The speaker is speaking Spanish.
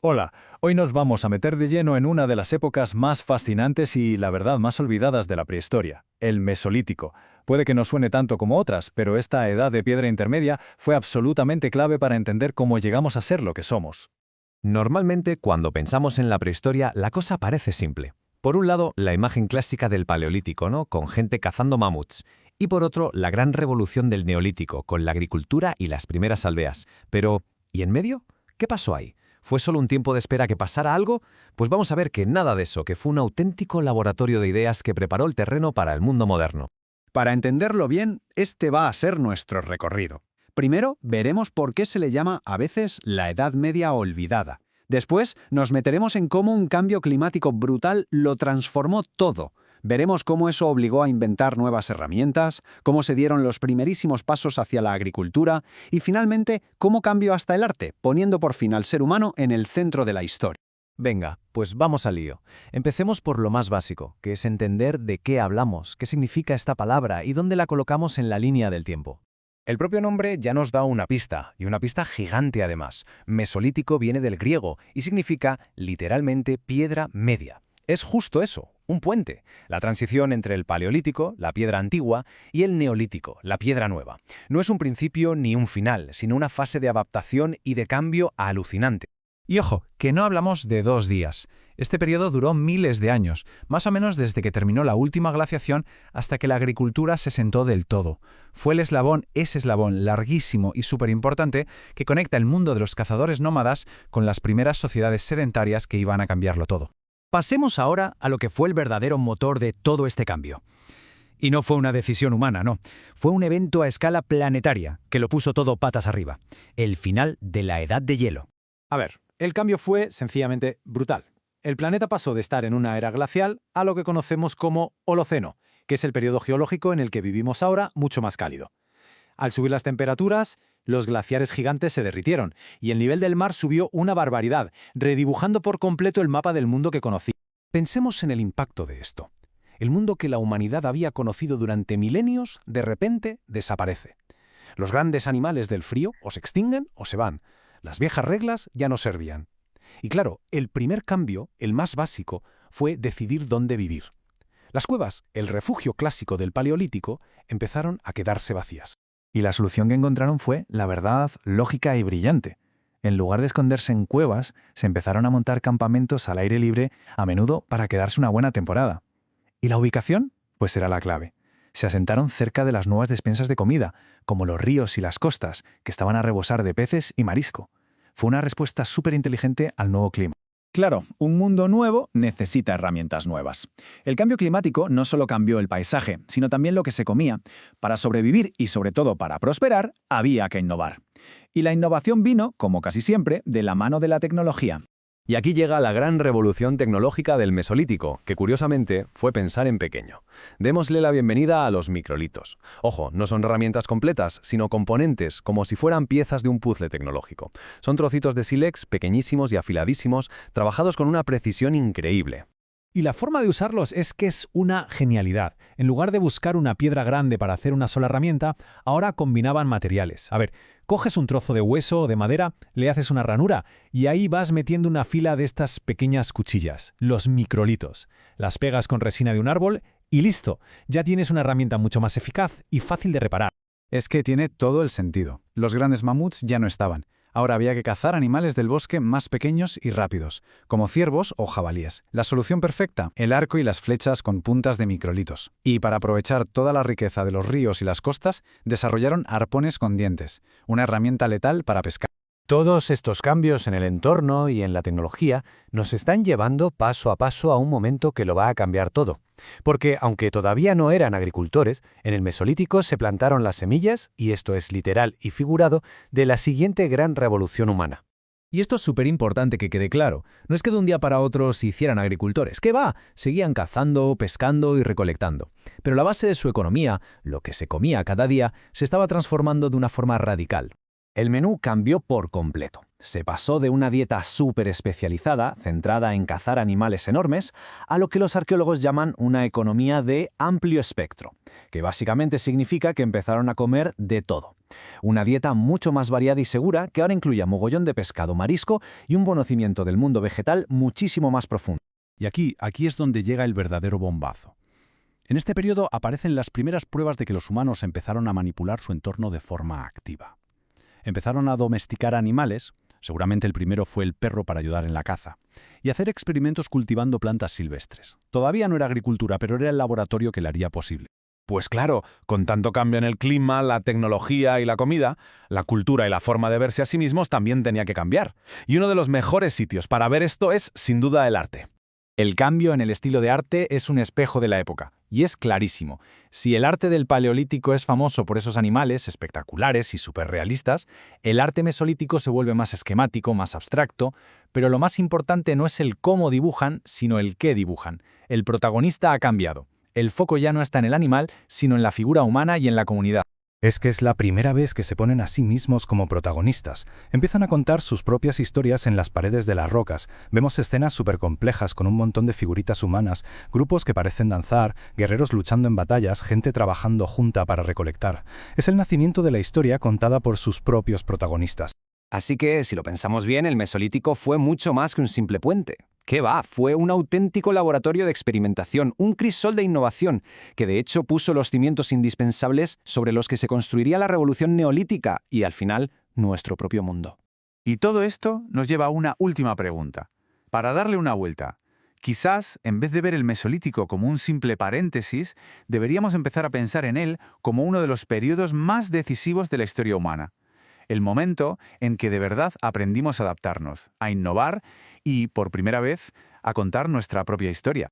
Hola, hoy nos vamos a meter de lleno en una de las épocas más fascinantes y, la verdad, más olvidadas de la prehistoria, el Mesolítico. Puede que no suene tanto como otras, pero esta edad de piedra intermedia fue absolutamente clave para entender cómo llegamos a ser lo que somos. Normalmente, cuando pensamos en la prehistoria, la cosa parece simple. Por un lado, la imagen clásica del Paleolítico, ¿no? Con gente cazando mamuts. Y por otro, la gran revolución del Neolítico, con la agricultura y las primeras aldeas. Pero, ¿y en medio? ¿Qué pasó ahí? ¿Fue solo un tiempo de espera que pasara algo? Pues vamos a ver que nada de eso, que fue un auténtico laboratorio de ideas que preparó el terreno para el mundo moderno. Para entenderlo bien, este va a ser nuestro recorrido. Primero, veremos por qué se le llama a veces la Edad Media olvidada. Después, nos meteremos en cómo un cambio climático brutal lo transformó todo. Veremos cómo eso obligó a inventar nuevas herramientas, cómo se dieron los primerísimos pasos hacia la agricultura y finalmente cómo cambió hasta el arte, poniendo por fin al ser humano en el centro de la historia. Venga, pues vamos al lío. Empecemos por lo más básico, que es entender de qué hablamos, qué significa esta palabra y dónde la colocamos en la línea del tiempo. El propio nombre ya nos da una pista, y una pista gigante además. Mesolítico viene del griego y significa literalmente piedra media. Es justo eso, un puente, la transición entre el paleolítico, la piedra antigua, y el neolítico, la piedra nueva. No es un principio ni un final, sino una fase de adaptación y de cambio alucinante. Y ojo, que no hablamos de 2 días. Este periodo duró miles de años, más o menos desde que terminó la última glaciación hasta que la agricultura se sentó del todo. Fue ese eslabón larguísimo y súper importante que conecta el mundo de los cazadores nómadas con las primeras sociedades sedentarias que iban a cambiarlo todo. Pasemos ahora a lo que fue el verdadero motor de todo este cambio. Y no fue una decisión humana, no. Fue un evento a escala planetaria que lo puso todo patas arriba. El final de la Edad de Hielo. A ver, el cambio fue sencillamente brutal. El planeta pasó de estar en una era glacial a lo que conocemos como Holoceno, que es el periodo geológico en el que vivimos ahora, mucho más cálido. Al subir las temperaturas, los glaciares gigantes se derritieron y el nivel del mar subió una barbaridad, redibujando por completo el mapa del mundo que conocíamos. Pensemos en el impacto de esto. El mundo que la humanidad había conocido durante milenios, de repente, desaparece. Los grandes animales del frío o se extinguen o se van. Las viejas reglas ya no servían. Y claro, el primer cambio, el más básico, fue decidir dónde vivir. Las cuevas, el refugio clásico del Paleolítico, empezaron a quedarse vacías. Y la solución que encontraron fue, la verdad, lógica y brillante. En lugar de esconderse en cuevas, se empezaron a montar campamentos al aire libre, a menudo para quedarse una buena temporada. ¿Y la ubicación? Pues era la clave. Se asentaron cerca de las nuevas despensas de comida, como los ríos y las costas, que estaban a rebosar de peces y marisco. Fue una respuesta súper inteligente al nuevo clima. Claro, un mundo nuevo necesita herramientas nuevas. El cambio climático no solo cambió el paisaje, sino también lo que se comía. Para sobrevivir y sobre todo para prosperar, había que innovar. Y la innovación vino, como casi siempre, de la mano de la tecnología. Y aquí llega la gran revolución tecnológica del Mesolítico, que curiosamente fue pensar en pequeño. Démosle la bienvenida a los microlitos. Ojo, no son herramientas completas, sino componentes, como si fueran piezas de un puzzle tecnológico. Son trocitos de sílex pequeñísimos y afiladísimos, trabajados con una precisión increíble. Y la forma de usarlos es que es una genialidad. En lugar de buscar una piedra grande para hacer una sola herramienta, ahora combinaban materiales. A ver, coges un trozo de hueso o de madera, le haces una ranura y ahí vas metiendo una fila de estas pequeñas cuchillas, los microlitos. Las pegas con resina de un árbol y listo. Ya tienes una herramienta mucho más eficaz y fácil de reparar. Es que tiene todo el sentido. Los grandes mamuts ya no estaban. Ahora había que cazar animales del bosque más pequeños y rápidos, como ciervos o jabalíes. La solución perfecta, el arco y las flechas con puntas de microlitos. Y para aprovechar toda la riqueza de los ríos y las costas, desarrollaron arpones con dientes, una herramienta letal para pescar. Todos estos cambios en el entorno y en la tecnología nos están llevando paso a paso a un momento que lo va a cambiar todo. Porque, aunque todavía no eran agricultores, en el Mesolítico se plantaron las semillas, y esto es literal y figurado, de la siguiente gran revolución humana. Y esto es súper importante que quede claro. No es que de un día para otro se hicieran agricultores. ¿Qué va? Seguían cazando, pescando y recolectando. Pero la base de su economía, lo que se comía cada día, se estaba transformando de una forma radical. El menú cambió por completo. Se pasó de una dieta súper especializada, centrada en cazar animales enormes, a lo que los arqueólogos llaman una economía de amplio espectro, que básicamente significa que empezaron a comer de todo. Una dieta mucho más variada y segura que ahora incluye mogollón de pescado, marisco y un conocimiento del mundo vegetal muchísimo más profundo. Y aquí es donde llega el verdadero bombazo. En este periodo aparecen las primeras pruebas de que los humanos empezaron a manipular su entorno de forma activa. Empezaron a domesticar animales, seguramente el primero fue el perro para ayudar en la caza, y hacer experimentos cultivando plantas silvestres. Todavía no era agricultura, pero era el laboratorio que la haría posible. Pues claro, con tanto cambio en el clima, la tecnología y la comida, la cultura y la forma de verse a sí mismos también tenía que cambiar. Y uno de los mejores sitios para ver esto es, sin duda, el arte. El cambio en el estilo de arte es un espejo de la época, y es clarísimo. Si el arte del Paleolítico es famoso por esos animales espectaculares y superrealistas, el arte mesolítico se vuelve más esquemático, más abstracto, pero lo más importante no es el cómo dibujan, sino el qué dibujan. El protagonista ha cambiado. El foco ya no está en el animal, sino en la figura humana y en la comunidad. Es que es la primera vez que se ponen a sí mismos como protagonistas. Empiezan a contar sus propias historias en las paredes de las rocas. Vemos escenas súper complejas con un montón de figuritas humanas, grupos que parecen danzar, guerreros luchando en batallas, gente trabajando junta para recolectar. Es el nacimiento de la historia contada por sus propios protagonistas. Así que, si lo pensamos bien, el Mesolítico fue mucho más que un simple puente. ¿Qué va? Fue un auténtico laboratorio de experimentación, un crisol de innovación, que de hecho puso los cimientos indispensables sobre los que se construiría la revolución neolítica y, al final, nuestro propio mundo. Y todo esto nos lleva a una última pregunta. Para darle una vuelta, quizás, en vez de ver el Mesolítico como un simple paréntesis, deberíamos empezar a pensar en él como uno de los periodos más decisivos de la historia humana. El momento en que de verdad aprendimos a adaptarnos, a innovar y, por primera vez, a contar nuestra propia historia.